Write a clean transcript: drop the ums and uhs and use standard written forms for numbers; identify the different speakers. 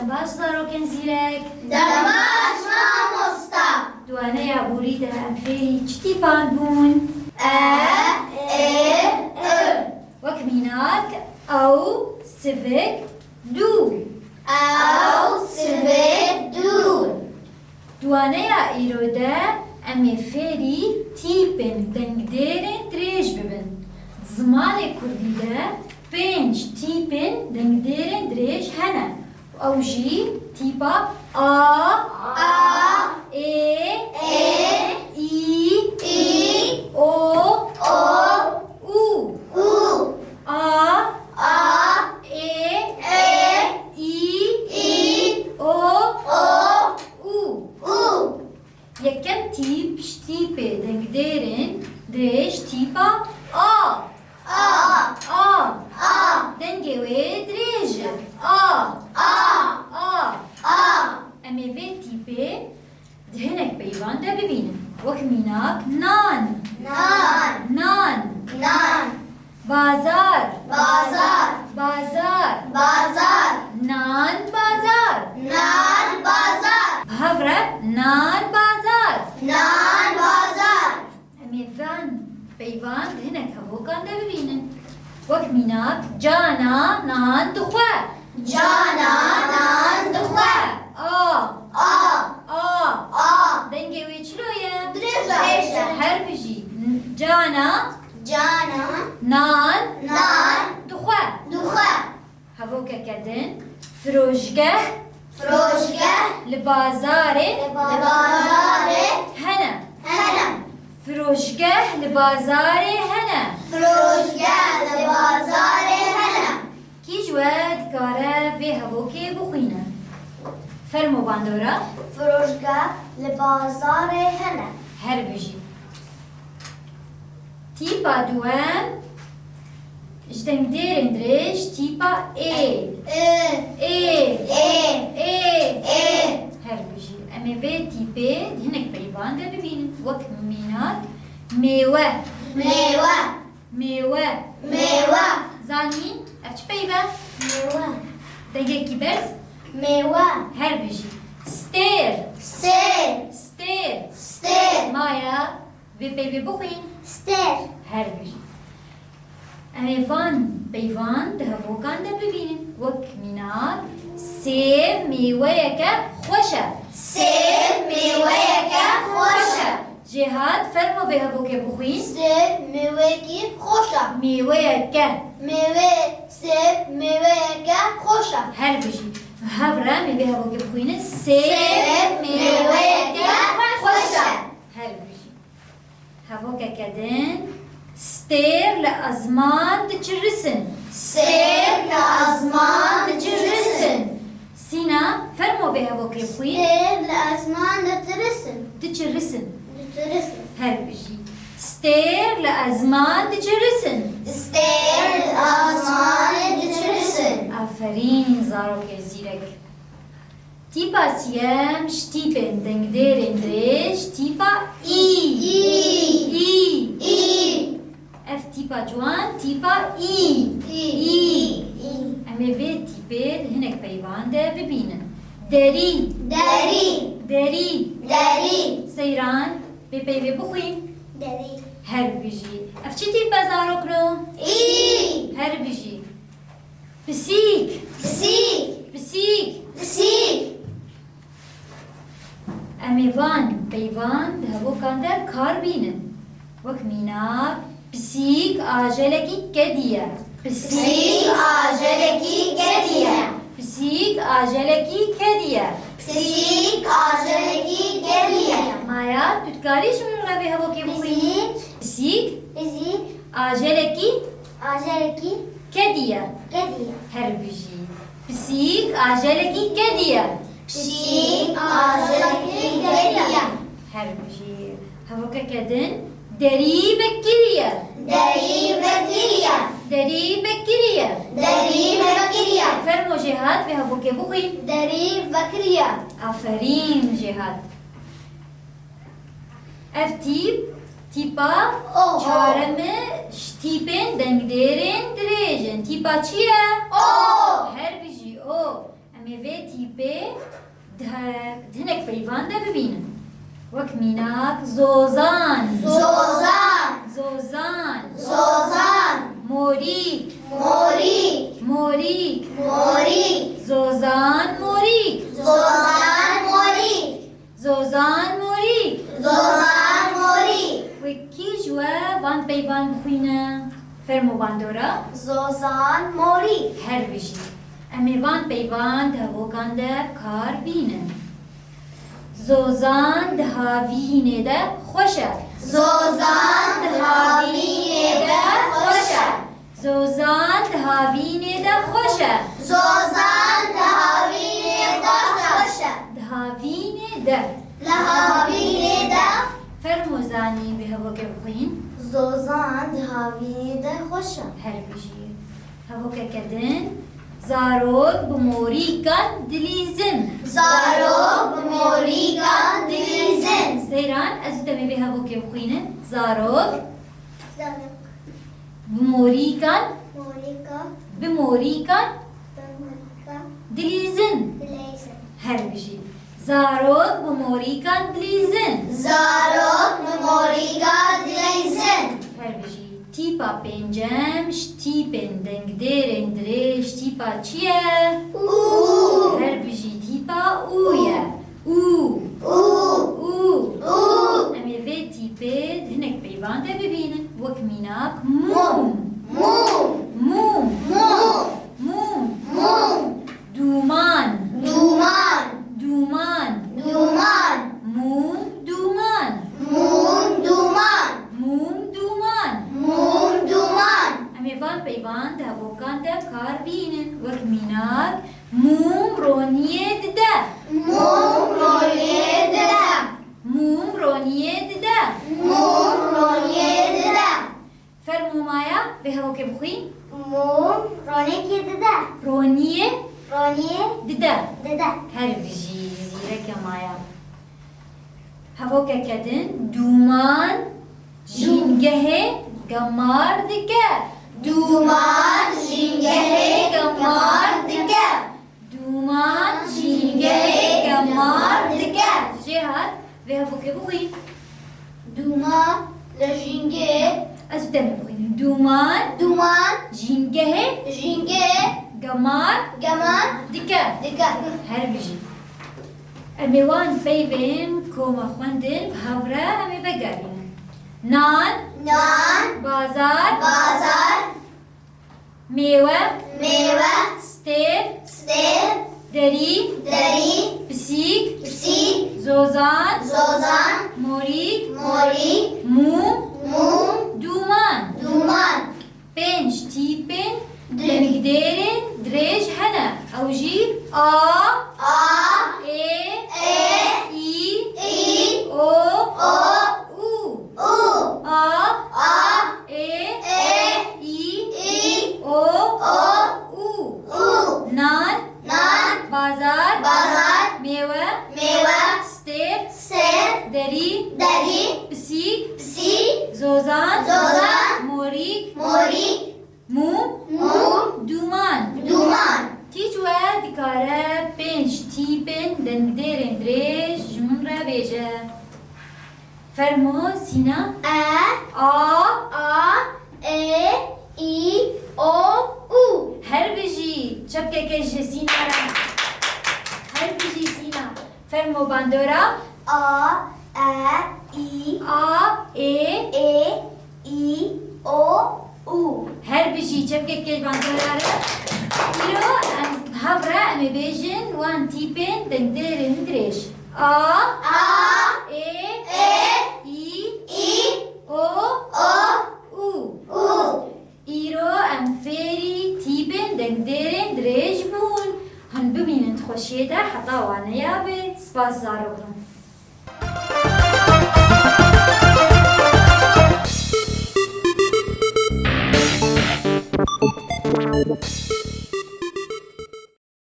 Speaker 1: باش زارۆکێن زیرەک
Speaker 2: دەباش مامۆستا
Speaker 1: دوانەیە بوریدە ئەم فێری چتی پان بوون وەک میناک ئەو سڤک دوو
Speaker 2: ئەو سبێت دوور
Speaker 1: دوانەیە ئیرۆدە ئەمێ فێری تیپên دەنگدێرên درێژ ببن زمانê کوردی de 5 tîpên dengdêrên dirêj hene ew jî tîpa A, E, I, O, U. A, E, I, O, U. Yekem tîp ji tîpê dengdêrên dirêj tîpa A. Dengê wê dirêj e. Em ê vê tîpê di hinek peyvan de bibînin. Wek mînak nan. Bazar. Nan bazar. Havre nan bazar. Em ê van peyvan di hinek hevokan de bibînin. Wek mînak cana nan dixwe. Dengê wê çilo ye? Her bijî cana nan dixwe. Hevokeke din firojgeh li bazarê hene. Firojgeh li bazarê hene. Kî ji we dikare vê hevokê bixwîne? Fermo bandora her bijî. Tîpa duem ji dengdêrên dirêj tîpa A. Her bijî. Em ê vê tîpê di hinek peyvan de bibînin. Wek mînak mêwe. Zanîn ev çi peyve? Dengekî berz her bijî. Stêr. Maya vê peyvê bixwîn her bijî. Em ê van peyvan di hevokan de bibînin. Wek mînak sêv mêweyeke xweş e. Jêhat fermo vê hevokê bixwîn. Mêweyeke her bijî. Havre em ê vê hevokê bixwînin. Sêv mêweyeke xweş e her bijî. Hevokeke din stêr li ezman diçirisin. Sîna fermo vê hevokê bixwîn. Diçirisin her bijî. Stêr li ezman diçirisin. Aferîn zarokê zîrek. Tîpa siyem ji tîpên dengdêrên dirêj tîpa İ. Ev tîpa ciwan tîpa İ. Em ê vê tîpê di hinek peyvan de bibînin. Derî. Seyran vê peyvê bixwîn. Her bijî. Ev çi tîp e zaroklo? Her bijî. Pisîk. Em ê van peyvan di hevokan de kar bînin. Wek mînak pisîk ajelekî kediye. Pisîk ajelekî kediye. Maya tu dikarî ji min re vê hevokê bixwînî? Pisîk ajelekî kediye her bijî. Pisîk ajelekî kediye her bijî. Hevokeke din derî vekiriye. Fermo jêhat vê hevokê bixwîn. Aferîn jêhat. Ev tîp Tipa
Speaker 2: O.
Speaker 1: çaremi tipin dengderin direjin. Tipa çiye?
Speaker 2: O.
Speaker 1: Her biji o. Ama ve tipe dinek peyvanda bibinin. Vak minak zozan.
Speaker 2: Zozan.
Speaker 1: Zozan.
Speaker 2: Zozan.
Speaker 1: Morik.
Speaker 2: Morik.
Speaker 1: Morik.
Speaker 2: Morik.
Speaker 1: Zozan morik.
Speaker 2: Zozan morik.
Speaker 1: Zozan morik.
Speaker 2: Zozan morik.
Speaker 1: وكي جوا وان بيبان بخوينا فرمو باندورا
Speaker 2: Zozan morik.
Speaker 1: هر بجي امي وان بيبان دهو كانده كار بينن زوزان دهاوینه ده خوشه
Speaker 2: Zozan dhavine de hoşa.
Speaker 1: زوزان دهاوینه ده خوشه
Speaker 2: Zozan dhavine de hoşa.
Speaker 1: دهاوینه ده
Speaker 2: Dhavine de.
Speaker 1: فرموزانی به هوا که بخوین
Speaker 2: Zozan dhavine de hoşa.
Speaker 1: هر بجي هوا که کدن زاروگ بموریکن دلیزن
Speaker 2: Zarok morigan dilizin.
Speaker 1: زیران از دمی به هوا که بخوینه زاروگ
Speaker 2: Zarok
Speaker 1: بموریکن
Speaker 2: morika
Speaker 1: بموریکن
Speaker 2: morika
Speaker 1: دلیزن
Speaker 2: dilizin.
Speaker 1: هر بجي زاروگ بموریکن دلیزن
Speaker 2: Zarok morigan dilizin.
Speaker 1: هر بجي تیپا پنجم شتیپن دنگ دیرن درش تیپا چیه؟ هر بجي تیپا اویه او او امی وی تیپه هنک پیوانده ببینن وک میناک موم موم دومان
Speaker 2: Duman.
Speaker 1: دومان
Speaker 2: Duman.
Speaker 1: موم دومان
Speaker 2: Mum duman.
Speaker 1: موم دومان
Speaker 2: Mum duman.
Speaker 1: امی وان پیوان ده بوکان ده کار بینن وک میناک موم رونیه ده
Speaker 2: Mum royede.
Speaker 1: موم رونیه ده
Speaker 2: Mum royede.
Speaker 1: فرمو مایا به هوا که بخوین
Speaker 2: Mum roneke de.
Speaker 1: رونیه
Speaker 2: Roniye
Speaker 1: ده
Speaker 2: dede.
Speaker 1: هر بجی زیره که مایا هوا که کدن دومان جینگه گمار دکه
Speaker 2: Duman jingehe gamar dike.
Speaker 1: دومان جینگه گمار دکه جهات به هوا که بخوین
Speaker 2: Duman le jinge.
Speaker 1: از دم بخوین دومان
Speaker 2: Duman
Speaker 1: جینگه
Speaker 2: jinge
Speaker 1: گمار
Speaker 2: gamar
Speaker 1: دکه
Speaker 2: dike.
Speaker 1: هر بجی امیوان فیبین کوما خوندن هفره امی بگرین نان
Speaker 2: Nan
Speaker 1: بازار
Speaker 2: bazar
Speaker 1: میوه
Speaker 2: meyve
Speaker 1: ستیف
Speaker 2: stel
Speaker 1: دری
Speaker 2: deri
Speaker 1: بسیک
Speaker 2: psik
Speaker 1: زوزان
Speaker 2: zozan
Speaker 1: موریک
Speaker 2: morik
Speaker 1: موم
Speaker 2: mum
Speaker 1: دومان
Speaker 2: duman.
Speaker 1: پنج تیپن دمگدرن درج هنه او جی آ
Speaker 2: A
Speaker 1: ای
Speaker 2: e
Speaker 1: ای
Speaker 2: i
Speaker 1: او
Speaker 2: o
Speaker 1: او
Speaker 2: u
Speaker 1: آ
Speaker 2: a
Speaker 1: ای
Speaker 2: e
Speaker 1: ای
Speaker 2: i
Speaker 1: او
Speaker 2: o
Speaker 1: او
Speaker 2: u.
Speaker 1: نان
Speaker 2: Nan
Speaker 1: بازار
Speaker 2: bazar
Speaker 1: میوه
Speaker 2: meyve
Speaker 1: ستیف
Speaker 2: stel
Speaker 1: دری
Speaker 2: deri
Speaker 1: بسیک
Speaker 2: psik
Speaker 1: زوزان
Speaker 2: zozan
Speaker 1: موریک
Speaker 2: morik
Speaker 1: موم
Speaker 2: mum
Speaker 1: دومان
Speaker 2: duman.
Speaker 1: تیجوه دکاره پنج تیپن دندرن درش جمون را بیجه فرمو سینا
Speaker 2: E
Speaker 1: آ
Speaker 2: a e i o u.
Speaker 1: هر بجی چبکه کش سینا را هر بجی سینا فرمو باندورا
Speaker 2: A e i
Speaker 1: آ ای
Speaker 2: e i o u.
Speaker 1: هر بجی چبکه کش باندورا را ایرو هفره امی بیجن وان تیپن دندرن درش آ
Speaker 2: A
Speaker 1: ای
Speaker 2: e
Speaker 1: ای
Speaker 2: i
Speaker 1: او
Speaker 2: o
Speaker 1: او
Speaker 2: u.
Speaker 1: ایرو ام فری تیبن دنگدرن درج بون هن ببینند خوشیده حتا وانه یابه سپاس زارو کنم